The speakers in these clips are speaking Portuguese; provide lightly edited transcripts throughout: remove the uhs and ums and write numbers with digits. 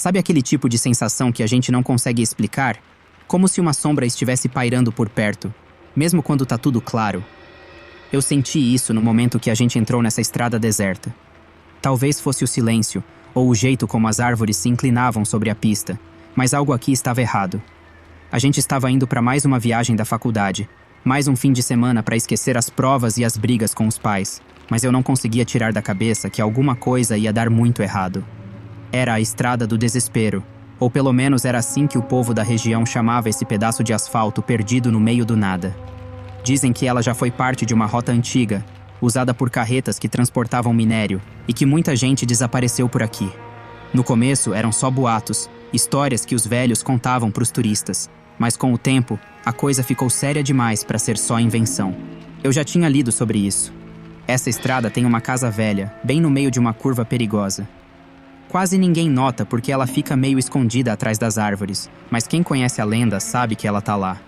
Sabe aquele tipo de sensação que a gente não consegue explicar? Como se uma sombra estivesse pairando por perto, mesmo quando tá tudo claro. Eu senti isso no momento que a gente entrou nessa estrada deserta. Talvez fosse o silêncio, ou o jeito como as árvores se inclinavam sobre a pista, mas algo aqui estava errado. A gente estava indo para mais uma viagem da faculdade, mais um fim de semana para esquecer as provas e as brigas com os pais, mas eu não conseguia tirar da cabeça que alguma coisa ia dar muito errado. Era a estrada do desespero, ou pelo menos era assim que o povo da região chamava esse pedaço de asfalto perdido no meio do nada. Dizem que ela já foi parte de uma rota antiga, usada por carretas que transportavam minério, e que muita gente desapareceu por aqui. No começo eram só boatos, histórias que os velhos contavam para os turistas, mas com o tempo, a coisa ficou séria demais para ser só invenção. Eu já tinha lido sobre isso. Essa estrada tem uma casa velha, bem no meio de uma curva perigosa. Quase ninguém nota porque ela fica meio escondida atrás das árvores, mas quem conhece a lenda sabe que ela tá lá.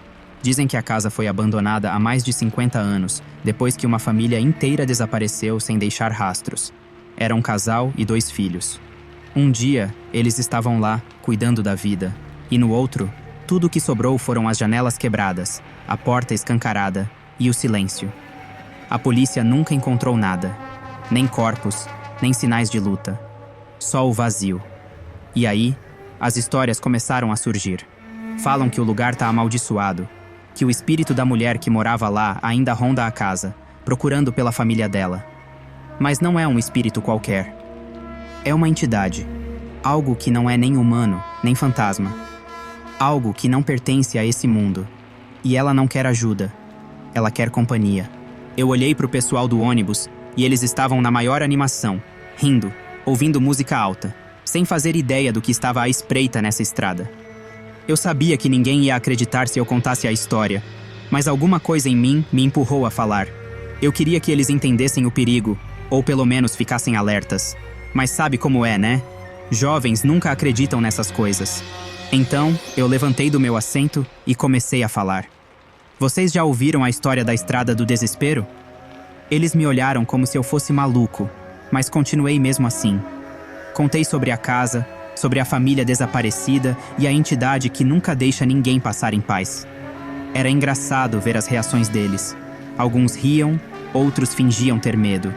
Dizem que a casa foi abandonada há mais de 50 anos, depois que uma família inteira desapareceu sem deixar rastros. Era um casal e 2 filhos. Um dia, eles estavam lá, cuidando da vida, e no outro, tudo o que sobrou foram as janelas quebradas, a porta escancarada e o silêncio. A polícia nunca encontrou nada, nem corpos, nem sinais de luta. Só o vazio. E aí, as histórias começaram a surgir. Falam que o lugar tá amaldiçoado, que o espírito da mulher que morava lá ainda ronda a casa, procurando pela família dela. Mas não é um espírito qualquer. É uma entidade. Algo que não é nem humano, nem fantasma. Algo que não pertence a esse mundo. E ela não quer ajuda. Ela quer companhia. Eu olhei pro pessoal do ônibus e eles estavam na maior animação, rindo, ouvindo música alta, sem fazer ideia do que estava à espreita nessa estrada. Eu sabia que ninguém ia acreditar se eu contasse a história, mas alguma coisa em mim me empurrou a falar. Eu queria que eles entendessem o perigo, ou pelo menos ficassem alertas. Mas sabe como é, né? Jovens nunca acreditam nessas coisas. Então, eu levantei do meu assento e comecei a falar. Vocês já ouviram a história da Estrada do Desespero? Eles me olharam como se eu fosse maluco, mas continuei mesmo assim. Contei sobre a casa, sobre a família desaparecida e a entidade que nunca deixa ninguém passar em paz. Era engraçado ver as reações deles. Alguns riam, outros fingiam ter medo.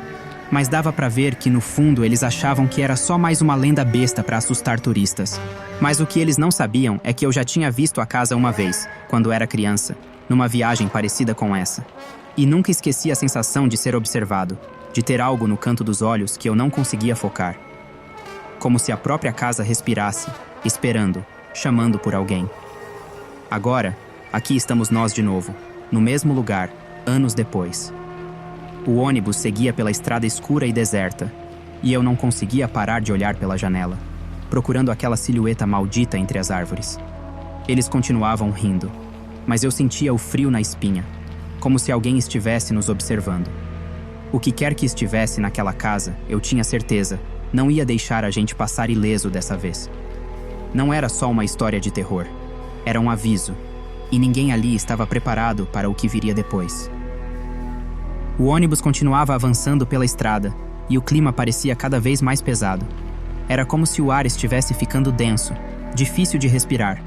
Mas dava pra ver que no fundo eles achavam que era só mais uma lenda besta para assustar turistas. Mas o que eles não sabiam é que eu já tinha visto a casa uma vez, quando era criança, numa viagem parecida com essa. E nunca esqueci a sensação de ser observado, de ter algo no canto dos olhos que eu não conseguia focar. Como se a própria casa respirasse, esperando, chamando por alguém. Agora, aqui estamos nós de novo, no mesmo lugar, anos depois. O ônibus seguia pela estrada escura e deserta, e eu não conseguia parar de olhar pela janela, procurando aquela silhueta maldita entre as árvores. Eles continuavam rindo, mas eu sentia o frio na espinha, como se alguém estivesse nos observando. O que quer que estivesse naquela casa, eu tinha certeza, não ia deixar a gente passar ileso dessa vez. Não era só uma história de terror, era um aviso, e ninguém ali estava preparado para o que viria depois. O ônibus continuava avançando pela estrada, e o clima parecia cada vez mais pesado. Era como se o ar estivesse ficando denso, difícil de respirar.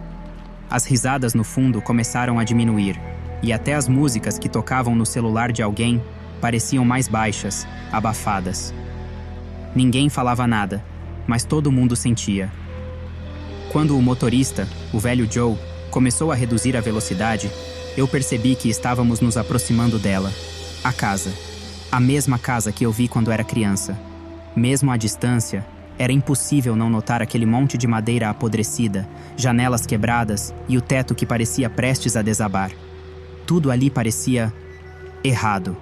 As risadas no fundo começaram a diminuir, e até as músicas que tocavam no celular de alguém pareciam mais baixas, abafadas. Ninguém falava nada, mas todo mundo sentia. Quando o motorista, o velho Joe, começou a reduzir a velocidade, eu percebi que estávamos nos aproximando dela. A casa. A mesma casa que eu vi quando era criança. Mesmo à distância, era impossível não notar aquele monte de madeira apodrecida, janelas quebradas e o teto que parecia prestes a desabar. Tudo ali parecia errado,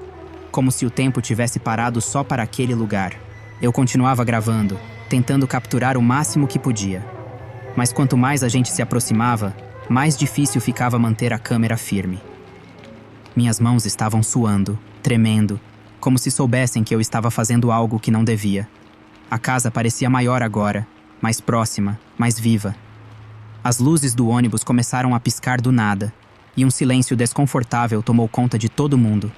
como se o tempo tivesse parado só para aquele lugar. Eu continuava gravando, tentando capturar o máximo que podia. Mas quanto mais a gente se aproximava, mais difícil ficava manter a câmera firme. Minhas mãos estavam suando, tremendo, como se soubessem que eu estava fazendo algo que não devia. A casa parecia maior agora, mais próxima, mais viva. As luzes do ônibus começaram a piscar do nada, e um silêncio desconfortável tomou conta de todo mundo.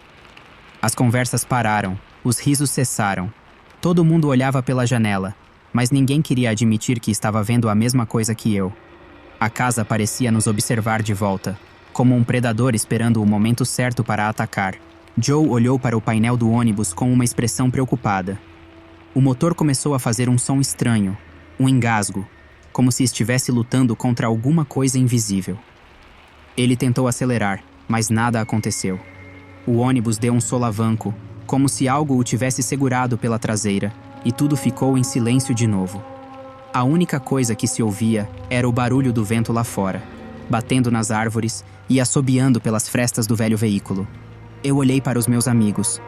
As conversas pararam, os risos cessaram. Todo mundo olhava pela janela, mas ninguém queria admitir que estava vendo a mesma coisa que eu. A casa parecia nos observar de volta, como um predador esperando o momento certo para atacar. Joe olhou para o painel do ônibus com uma expressão preocupada. O motor começou a fazer um som estranho, um engasgo, como se estivesse lutando contra alguma coisa invisível. Ele tentou acelerar, mas nada aconteceu. O ônibus deu um solavanco, como se algo o tivesse segurado pela traseira, e tudo ficou em silêncio de novo. A única coisa que se ouvia era o barulho do vento lá fora, batendo nas árvores e assobiando pelas frestas do velho veículo. Eu olhei para os meus amigos.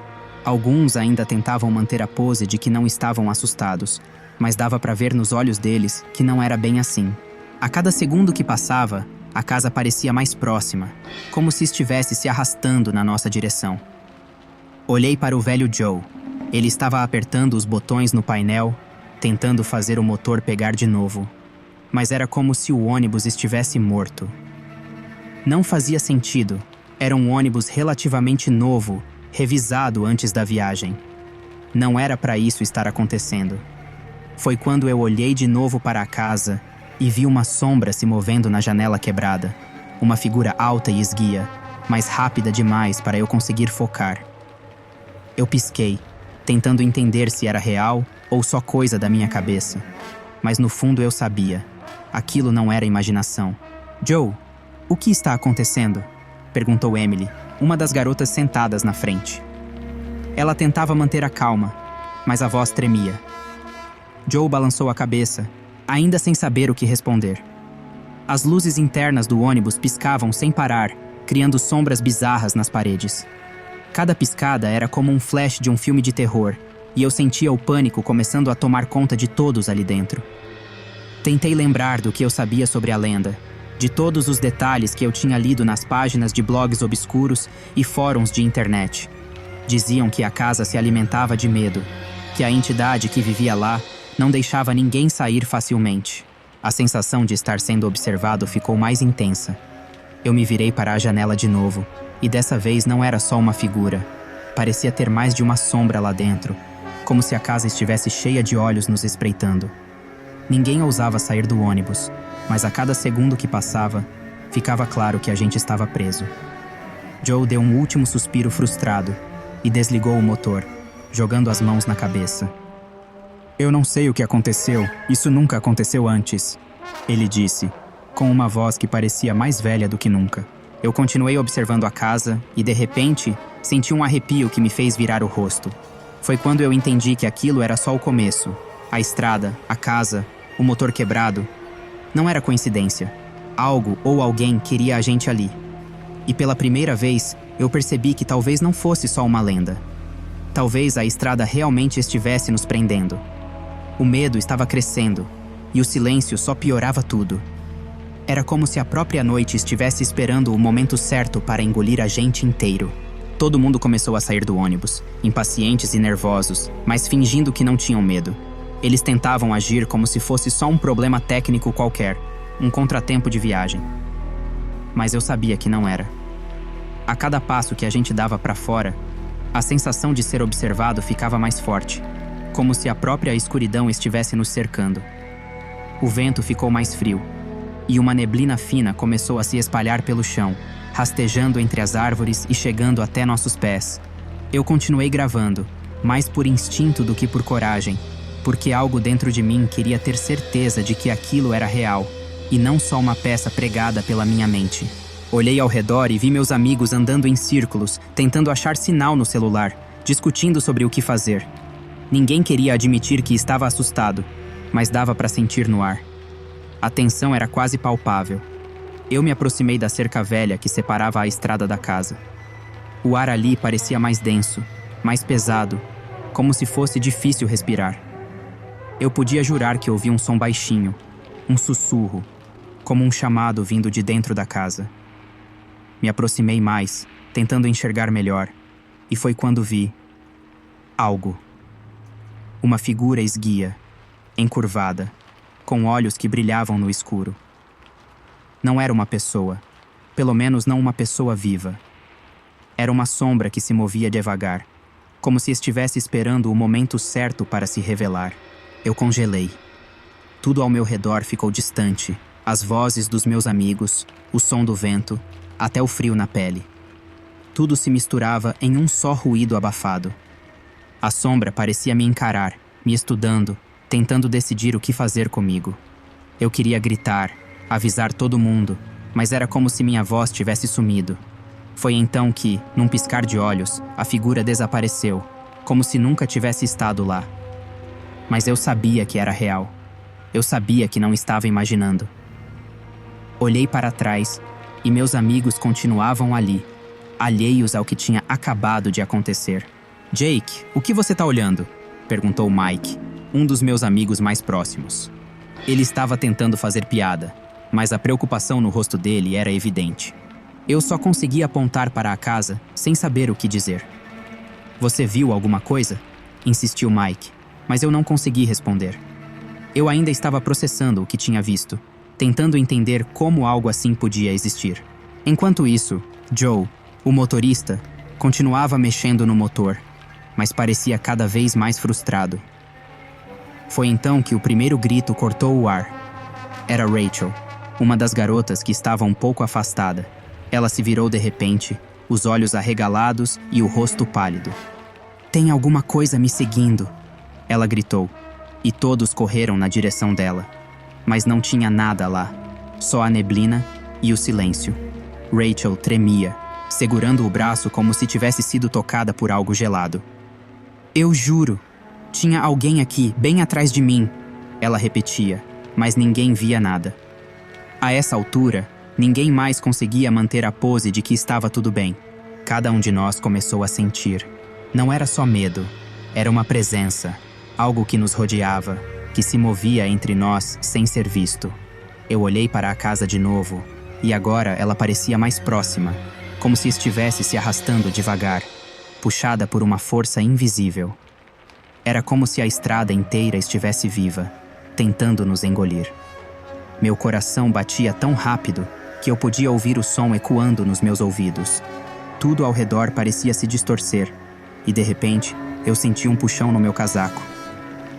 Alguns ainda tentavam manter a pose de que não estavam assustados, mas dava para ver nos olhos deles que não era bem assim. A cada segundo que passava, a casa parecia mais próxima, como se estivesse se arrastando na nossa direção. Olhei para o velho Joe. Ele estava apertando os botões no painel, tentando fazer o motor pegar de novo. Mas era como se o ônibus estivesse morto. Não fazia sentido. Era um ônibus relativamente novo, revisado antes da viagem. Não era para isso estar acontecendo. Foi quando eu olhei de novo para a casa e vi uma sombra se movendo na janela quebrada. Uma figura alta e esguia, mas rápida demais para eu conseguir focar. Eu pisquei, tentando entender se era real ou só coisa da minha cabeça. Mas no fundo eu sabia. Aquilo não era imaginação. Joe, o que está acontecendo? Perguntou Emily, uma das garotas sentadas na frente. Ela tentava manter a calma, mas a voz tremia. Joe balançou a cabeça, ainda sem saber o que responder. As luzes internas do ônibus piscavam sem parar, criando sombras bizarras nas paredes. Cada piscada era como um flash de um filme de terror, e eu sentia o pânico começando a tomar conta de todos ali dentro. Tentei lembrar do que eu sabia sobre a lenda, de todos os detalhes que eu tinha lido nas páginas de blogs obscuros e fóruns de internet. Diziam que a casa se alimentava de medo, que a entidade que vivia lá não deixava ninguém sair facilmente. A sensação de estar sendo observado ficou mais intensa. Eu me virei para a janela de novo, e dessa vez não era só uma figura. Parecia ter mais de uma sombra lá dentro, como se a casa estivesse cheia de olhos nos espreitando. Ninguém ousava sair do ônibus, mas a cada segundo que passava, ficava claro que a gente estava preso. Joe deu um último suspiro frustrado e desligou o motor, jogando as mãos na cabeça. Eu não sei o que aconteceu, isso nunca aconteceu antes, ele disse, com uma voz que parecia mais velha do que nunca. Eu continuei observando a casa e, de repente, senti um arrepio que me fez virar o rosto. Foi quando eu entendi que aquilo era só o começo. A estrada, a casa, o motor quebrado. Não era coincidência. Algo ou alguém queria a gente ali. E pela primeira vez, eu percebi que talvez não fosse só uma lenda. Talvez a estrada realmente estivesse nos prendendo. O medo estava crescendo, e o silêncio só piorava tudo. Era como se a própria noite estivesse esperando o momento certo para engolir a gente inteiro. Todo mundo começou a sair do ônibus, impacientes e nervosos, mas fingindo que não tinham medo. Eles tentavam agir como se fosse só um problema técnico qualquer, um contratempo de viagem. Mas eu sabia que não era. A cada passo que a gente dava para fora, a sensação de ser observado ficava mais forte, como se a própria escuridão estivesse nos cercando. O vento ficou mais frio, e uma neblina fina começou a se espalhar pelo chão, rastejando entre as árvores e chegando até nossos pés. Eu continuei gravando, mais por instinto do que por coragem, porque algo dentro de mim queria ter certeza de que aquilo era real, e não só uma peça pregada pela minha mente. Olhei ao redor e vi meus amigos andando em círculos, tentando achar sinal no celular, discutindo sobre o que fazer. Ninguém queria admitir que estava assustado, mas dava para sentir no ar. A tensão era quase palpável. Eu me aproximei da cerca velha que separava a estrada da casa. O ar ali parecia mais denso, mais pesado, como se fosse difícil respirar. Eu podia jurar que ouvi um som baixinho, um sussurro, como um chamado vindo de dentro da casa. Me aproximei mais, tentando enxergar melhor, e foi quando vi algo. Uma figura esguia, encurvada, com olhos que brilhavam no escuro. Não era uma pessoa, pelo menos não uma pessoa viva. Era uma sombra que se movia devagar, como se estivesse esperando o momento certo para se revelar. Eu congelei. Tudo ao meu redor ficou distante. As vozes dos meus amigos, o som do vento, até o frio na pele. Tudo se misturava em um só ruído abafado. A sombra parecia me encarar, me estudando, tentando decidir o que fazer comigo. Eu queria gritar, avisar todo mundo, mas era como se minha voz tivesse sumido. Foi então que, num piscar de olhos, a figura desapareceu, como se nunca tivesse estado lá. Mas eu sabia que era real. Eu sabia que não estava imaginando. Olhei para trás e meus amigos continuavam ali, alheios ao que tinha acabado de acontecer. "Jake, o que você tá olhando?" perguntou Mike, um dos meus amigos mais próximos. Ele estava tentando fazer piada, mas a preocupação no rosto dele era evidente. Eu só conseguia apontar para a casa sem saber o que dizer. "Você viu alguma coisa?" insistiu Mike, mas eu não consegui responder. Eu ainda estava processando o que tinha visto, tentando entender como algo assim podia existir. Enquanto isso, Joe, o motorista, continuava mexendo no motor, mas parecia cada vez mais frustrado. Foi então que o primeiro grito cortou o ar. Era Rachel, uma das garotas que estava um pouco afastada. Ela se virou de repente, os olhos arregalados e o rosto pálido. "Tem alguma coisa me seguindo", ela gritou, e todos correram na direção dela. Mas não tinha nada lá, só a neblina e o silêncio. Rachel tremia, segurando o braço como se tivesse sido tocada por algo gelado. "Eu juro, tinha alguém aqui, bem atrás de mim", ela repetia, mas ninguém via nada. A essa altura, ninguém mais conseguia manter a pose de que estava tudo bem. Cada um de nós começou a sentir. Não era só medo, era uma presença, algo que nos rodeava, que se movia entre nós sem ser visto. Eu olhei para a casa de novo, e agora ela parecia mais próxima, como se estivesse se arrastando devagar, puxada por uma força invisível. Era como se a estrada inteira estivesse viva, tentando nos engolir. Meu coração batia tão rápido que eu podia ouvir o som ecoando nos meus ouvidos. Tudo ao redor parecia se distorcer, e de repente eu senti um puxão no meu casaco.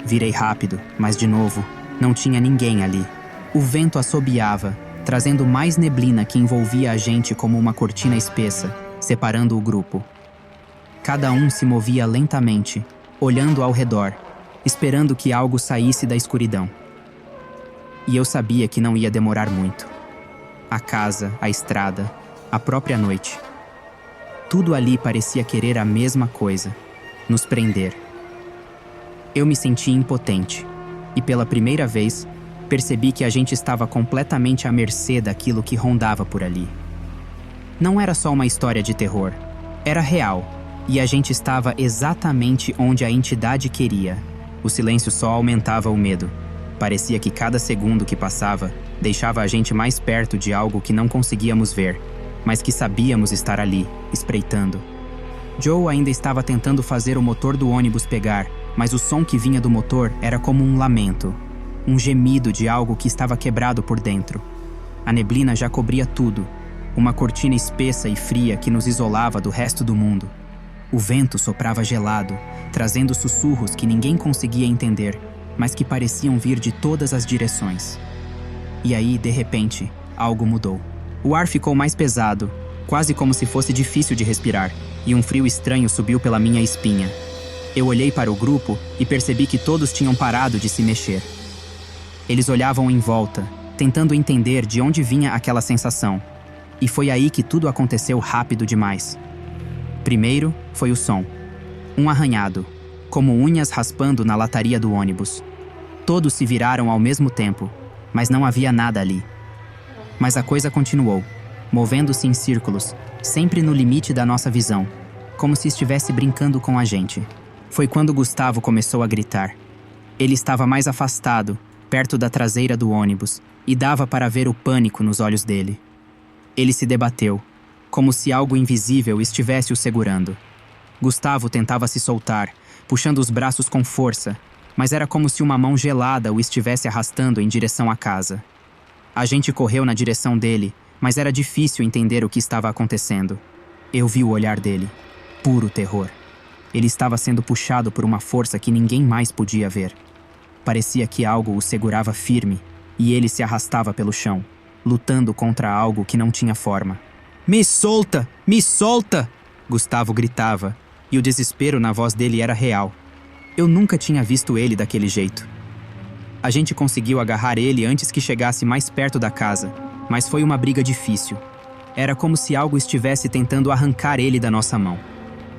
Virei rápido, mas de novo, não tinha ninguém ali. O vento assobiava, trazendo mais neblina que envolvia a gente como uma cortina espessa, separando o grupo. Cada um se movia lentamente, olhando ao redor, esperando que algo saísse da escuridão. E eu sabia que não ia demorar muito. A casa, a estrada, a própria noite. Tudo ali parecia querer a mesma coisa: nos prender. Eu me senti impotente, e pela primeira vez, percebi que a gente estava completamente à mercê daquilo que rondava por ali. Não era só uma história de terror, era real, e a gente estava exatamente onde a entidade queria. O silêncio só aumentava o medo. Parecia que cada segundo que passava deixava a gente mais perto de algo que não conseguíamos ver, mas que sabíamos estar ali, espreitando. Joe ainda estava tentando fazer o motor do ônibus pegar, mas o som que vinha do motor era como um lamento, um gemido de algo que estava quebrado por dentro. A neblina já cobria tudo, uma cortina espessa e fria que nos isolava do resto do mundo. O vento soprava gelado, trazendo sussurros que ninguém conseguia entender, mas que pareciam vir de todas as direções. E aí, de repente, algo mudou. O ar ficou mais pesado, quase como se fosse difícil de respirar, e um frio estranho subiu pela minha espinha. Eu olhei para o grupo e percebi que todos tinham parado de se mexer. Eles olhavam em volta, tentando entender de onde vinha aquela sensação. E foi aí que tudo aconteceu rápido demais. Primeiro, foi o som. Um arranhado, como unhas raspando na lataria do ônibus. Todos se viraram ao mesmo tempo, mas não havia nada ali. Mas a coisa continuou, movendo-se em círculos, sempre no limite da nossa visão, como se estivesse brincando com a gente. Foi quando Gustavo começou a gritar. Ele estava mais afastado, perto da traseira do ônibus, e dava para ver o pânico nos olhos dele. Ele se debateu, como se algo invisível estivesse o segurando. Gustavo tentava se soltar, puxando os braços com força, mas era como se uma mão gelada o estivesse arrastando em direção à casa. A gente correu na direção dele, mas era difícil entender o que estava acontecendo. Eu vi o olhar dele. Puro terror. Ele estava sendo puxado por uma força que ninguém mais podia ver. Parecia que algo o segurava firme, e ele se arrastava pelo chão, lutando contra algo que não tinha forma. Me solta! Me solta! Gustavo gritava, e o desespero na voz dele era real. Eu nunca tinha visto ele daquele jeito. A gente conseguiu agarrar ele antes que chegasse mais perto da casa, mas foi uma briga difícil. Era como se algo estivesse tentando arrancar ele da nossa mão.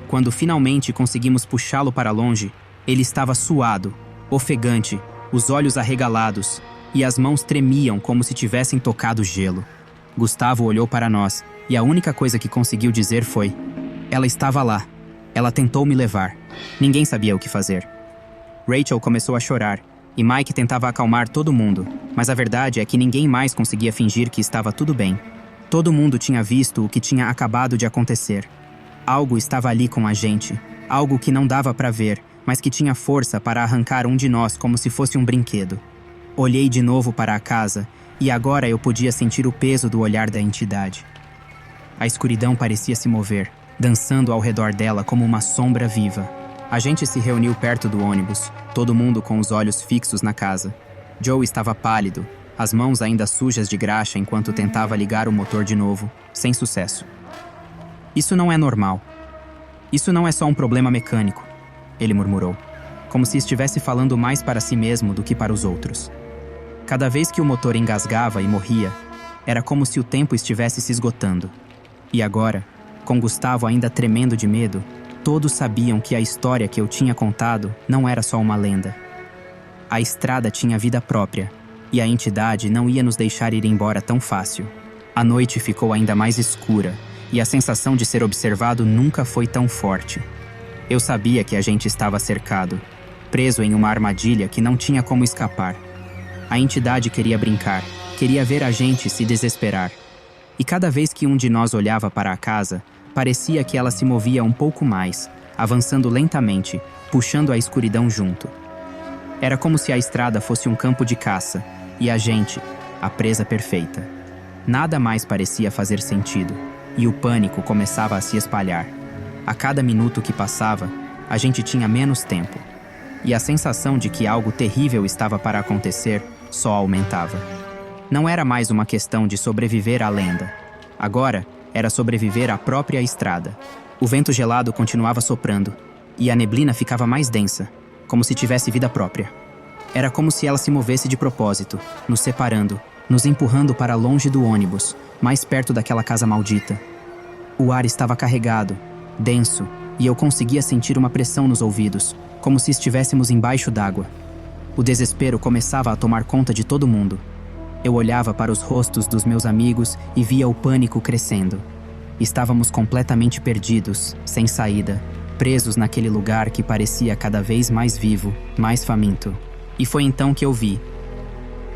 Quando finalmente conseguimos puxá-lo para longe, ele estava suado, ofegante, os olhos arregalados, e as mãos tremiam como se tivessem tocado gelo. Gustavo olhou para nós, e a única coisa que conseguiu dizer foi: ela estava lá. Ela tentou me levar. Ninguém sabia o que fazer. Rachel começou a chorar, e Mike tentava acalmar todo mundo, mas a verdade é que ninguém mais conseguia fingir que estava tudo bem. Todo mundo tinha visto o que tinha acabado de acontecer. Algo estava ali com a gente, algo que não dava para ver, mas que tinha força para arrancar um de nós como se fosse um brinquedo. Olhei de novo para a casa, e agora eu podia sentir o peso do olhar da entidade. A escuridão parecia se mover, dançando ao redor dela como uma sombra viva. A gente se reuniu perto do ônibus, todo mundo com os olhos fixos na casa. Joe estava pálido, as mãos ainda sujas de graxa enquanto tentava ligar o motor de novo, sem sucesso. Isso não é normal. Isso não é só um problema mecânico, ele murmurou, como se estivesse falando mais para si mesmo do que para os outros. Cada vez que o motor engasgava e morria, era como se o tempo estivesse se esgotando. E agora, com Gustavo ainda tremendo de medo, todos sabiam que a história que eu tinha contado não era só uma lenda. A estrada tinha vida própria, e a entidade não ia nos deixar ir embora tão fácil. A noite ficou ainda mais escura, e a sensação de ser observado nunca foi tão forte. Eu sabia que a gente estava cercado, preso em uma armadilha que não tinha como escapar. A entidade queria brincar, queria ver a gente se desesperar. E cada vez que um de nós olhava para a casa, parecia que ela se movia um pouco mais, avançando lentamente, puxando a escuridão junto. Era como se a estrada fosse um campo de caça, e a gente, a presa perfeita. Nada mais parecia fazer sentido, e o pânico começava a se espalhar. A cada minuto que passava, a gente tinha menos tempo, e a sensação de que algo terrível estava para acontecer só aumentava. Não era mais uma questão de sobreviver à lenda. Agora, era sobreviver à própria estrada. O vento gelado continuava soprando, e a neblina ficava mais densa, como se tivesse vida própria. Era como se ela se movesse de propósito, nos separando, nos empurrando para longe do ônibus, mais perto daquela casa maldita. O ar estava carregado, denso, e eu conseguia sentir uma pressão nos ouvidos, como se estivéssemos embaixo d'água. O desespero começava a tomar conta de todo mundo. Eu olhava para os rostos dos meus amigos e via o pânico crescendo. Estávamos completamente perdidos, sem saída, presos naquele lugar que parecia cada vez mais vivo, mais faminto. E foi então que eu vi.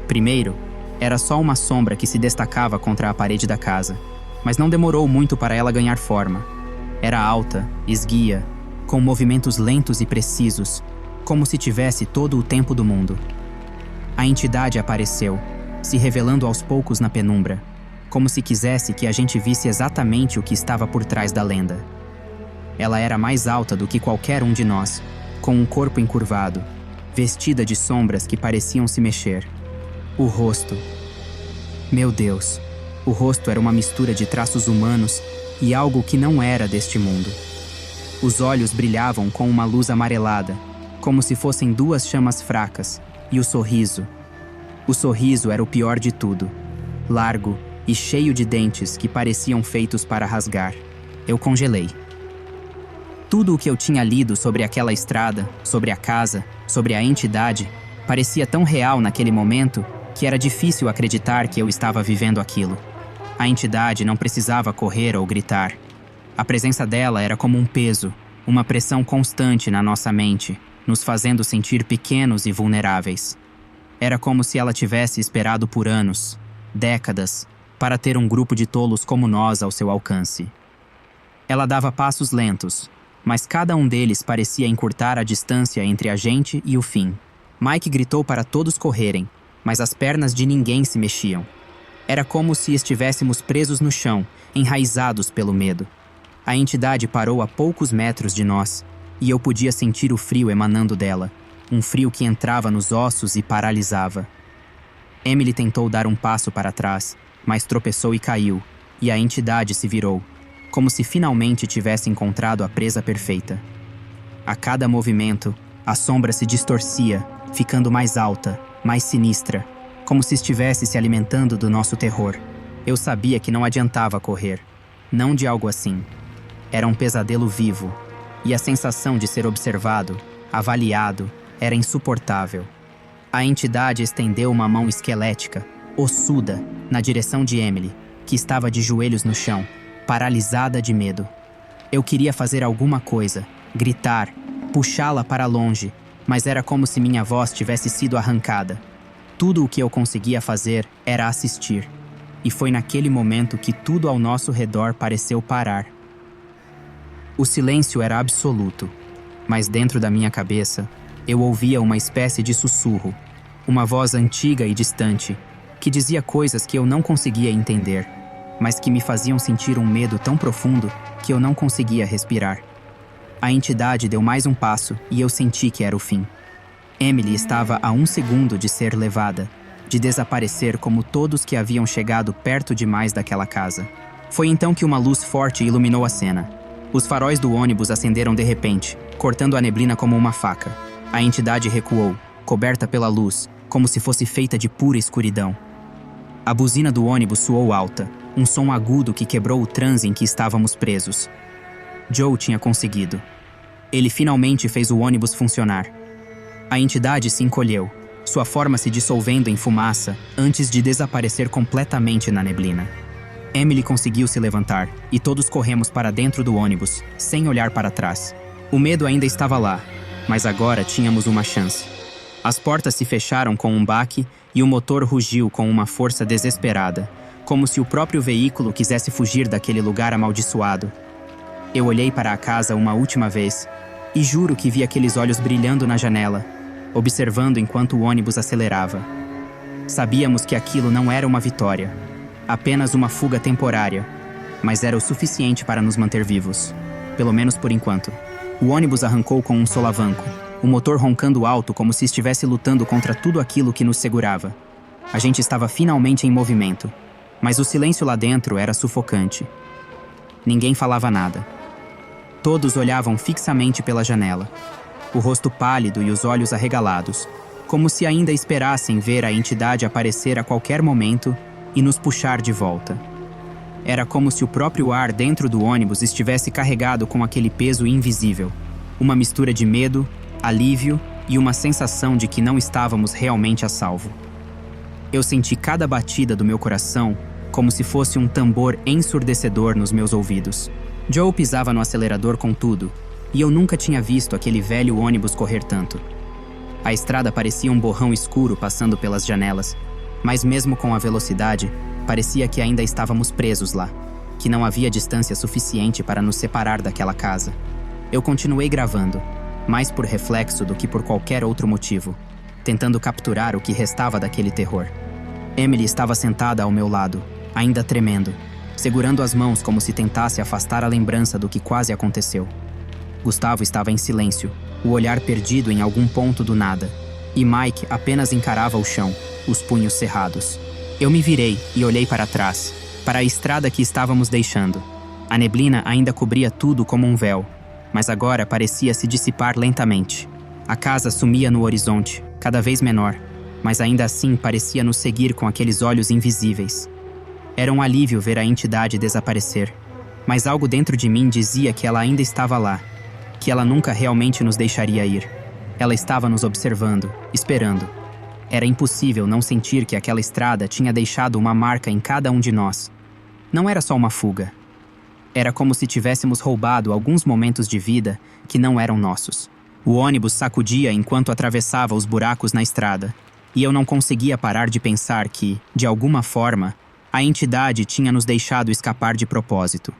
Primeiro, era só uma sombra que se destacava contra a parede da casa, mas não demorou muito para ela ganhar forma. Era alta, esguia, com movimentos lentos e precisos, como se tivesse todo o tempo do mundo. A entidade apareceu, se revelando aos poucos na penumbra, como se quisesse que a gente visse exatamente o que estava por trás da lenda. Ela era mais alta do que qualquer um de nós, com um corpo encurvado, vestida de sombras que pareciam se mexer. O rosto. Meu Deus, o rosto era uma mistura de traços humanos e algo que não era deste mundo. Os olhos brilhavam com uma luz amarelada, como se fossem duas chamas fracas, e o sorriso. O sorriso era o pior de tudo, largo e cheio de dentes que pareciam feitos para rasgar. Eu congelei. Tudo o que eu tinha lido sobre aquela estrada, sobre a casa, sobre a entidade, parecia tão real naquele momento que era difícil acreditar que eu estava vivendo aquilo. A entidade não precisava correr ou gritar. A presença dela era como um peso, uma pressão constante na nossa mente, nos fazendo sentir pequenos e vulneráveis. Era como se ela tivesse esperado por anos, décadas, para ter um grupo de tolos como nós ao seu alcance. Ela dava passos lentos, mas cada um deles parecia encurtar a distância entre a gente e o fim. Mike gritou para todos correrem, mas as pernas de ninguém se mexiam. Era como se estivéssemos presos no chão, enraizados pelo medo. A entidade parou a poucos metros de nós, e eu podia sentir o frio emanando dela, um frio que entrava nos ossos e paralisava. Emily tentou dar um passo para trás, mas tropeçou e caiu, e a entidade se virou, como se finalmente tivesse encontrado a presa perfeita. A cada movimento, a sombra se distorcia, ficando mais alta, mais sinistra, como se estivesse se alimentando do nosso terror. Eu sabia que não adiantava correr. Não de algo assim. Era um pesadelo vivo, e a sensação de ser observado, avaliado, era insuportável. A entidade estendeu uma mão esquelética, ossuda, na direção de Emily, que estava de joelhos no chão, paralisada de medo. Eu queria fazer alguma coisa, gritar, puxá-la para longe, mas era como se minha voz tivesse sido arrancada. Tudo o que eu conseguia fazer era assistir. E foi naquele momento que tudo ao nosso redor pareceu parar. O silêncio era absoluto, mas dentro da minha cabeça, eu ouvia uma espécie de sussurro, uma voz antiga e distante, que dizia coisas que eu não conseguia entender, mas que me faziam sentir um medo tão profundo que eu não conseguia respirar. A entidade deu mais um passo e eu senti que era o fim. Emily estava a 1 segundo de ser levada, de desaparecer como todos que haviam chegado perto demais daquela casa. Foi então que uma luz forte iluminou a cena. Os faróis do ônibus acenderam de repente, cortando a neblina como uma faca. A entidade recuou, coberta pela luz, como se fosse feita de pura escuridão. A buzina do ônibus soou alta, um som agudo que quebrou o transe em que estávamos presos. Joe tinha conseguido. Ele finalmente fez o ônibus funcionar. A entidade se encolheu, sua forma se dissolvendo em fumaça antes de desaparecer completamente na neblina. Emily conseguiu se levantar e todos corremos para dentro do ônibus, sem olhar para trás. O medo ainda estava lá, mas agora tínhamos uma chance. As portas se fecharam com um baque e o motor rugiu com uma força desesperada, como se o próprio veículo quisesse fugir daquele lugar amaldiçoado. Eu olhei para a casa uma última vez e juro que vi aqueles olhos brilhando na janela, observando enquanto o ônibus acelerava. Sabíamos que aquilo não era uma vitória, apenas uma fuga temporária, mas era o suficiente para nos manter vivos, pelo menos por enquanto. O ônibus arrancou com um solavanco, o motor roncando alto como se estivesse lutando contra tudo aquilo que nos segurava. A gente estava finalmente em movimento, mas o silêncio lá dentro era sufocante. Ninguém falava nada. Todos olhavam fixamente pela janela, o rosto pálido e os olhos arregalados, como se ainda esperassem ver a entidade aparecer a qualquer momento e nos puxar de volta. Era como se o próprio ar dentro do ônibus estivesse carregado com aquele peso invisível, uma mistura de medo, alívio e uma sensação de que não estávamos realmente a salvo. Eu senti cada batida do meu coração como se fosse um tambor ensurdecedor nos meus ouvidos. Joe pisava no acelerador com tudo, e eu nunca tinha visto aquele velho ônibus correr tanto. A estrada parecia um borrão escuro passando pelas janelas, mas mesmo com a velocidade, parecia que ainda estávamos presos lá, que não havia distância suficiente para nos separar daquela casa. Eu continuei gravando, mais por reflexo do que por qualquer outro motivo, tentando capturar o que restava daquele terror. Emily estava sentada ao meu lado, ainda tremendo, segurando as mãos como se tentasse afastar a lembrança do que quase aconteceu. Gustavo estava em silêncio, o olhar perdido em algum ponto do nada, e Mike apenas encarava o chão, os punhos cerrados. Eu me virei e olhei para trás, para a estrada que estávamos deixando. A neblina ainda cobria tudo como um véu, mas agora parecia se dissipar lentamente. A casa sumia no horizonte, cada vez menor, mas ainda assim parecia nos seguir com aqueles olhos invisíveis. Era um alívio ver a entidade desaparecer, mas algo dentro de mim dizia que ela ainda estava lá, que ela nunca realmente nos deixaria ir. Ela estava nos observando, esperando. Era impossível não sentir que aquela estrada tinha deixado uma marca em cada um de nós. Não era só uma fuga. Era como se tivéssemos roubado alguns momentos de vida que não eram nossos. O ônibus sacudia enquanto atravessava os buracos na estrada, e eu não conseguia parar de pensar que, de alguma forma, a entidade tinha nos deixado escapar de propósito.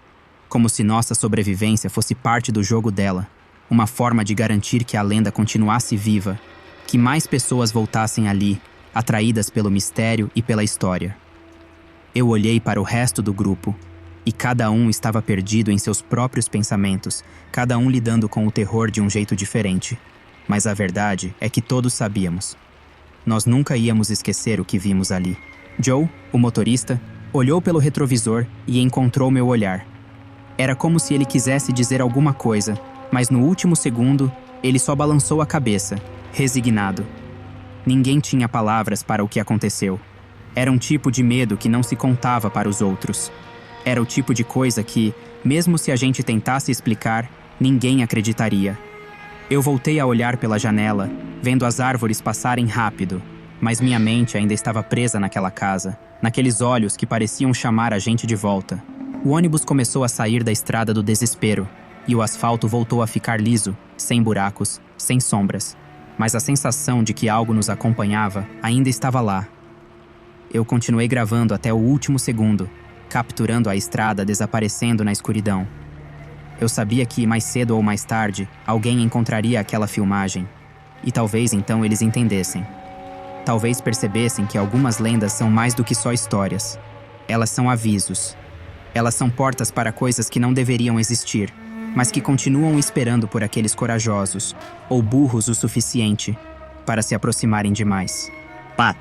Como se nossa sobrevivência fosse parte do jogo dela, uma forma de garantir que a lenda continuasse viva, que mais pessoas voltassem ali, atraídas pelo mistério e pela história. Eu olhei para o resto do grupo, e cada um estava perdido em seus próprios pensamentos, cada um lidando com o terror de um jeito diferente. Mas a verdade é que todos sabíamos. Nós nunca íamos esquecer o que vimos ali. Joe, o motorista, olhou pelo retrovisor e encontrou meu olhar. Era como se ele quisesse dizer alguma coisa, mas no último segundo, ele só balançou a cabeça, resignado. Ninguém tinha palavras para o que aconteceu. Era um tipo de medo que não se contava para os outros. Era o tipo de coisa que, mesmo se a gente tentasse explicar, ninguém acreditaria. Eu voltei a olhar pela janela, vendo as árvores passarem rápido, mas minha mente ainda estava presa naquela casa, naqueles olhos que pareciam chamar a gente de volta. O ônibus começou a sair da estrada do desespero, e o asfalto voltou a ficar liso, sem buracos, sem sombras. Mas a sensação de que algo nos acompanhava ainda estava lá. Eu continuei gravando até o último segundo, capturando a estrada desaparecendo na escuridão. Eu sabia que, mais cedo ou mais tarde, alguém encontraria aquela filmagem. E talvez então eles entendessem. Talvez percebessem que algumas lendas são mais do que só histórias. Elas são avisos. Elas são portas para coisas que não deveriam existir, mas que continuam esperando por aqueles corajosos, ou burros o suficiente, para se aproximarem demais. Pat,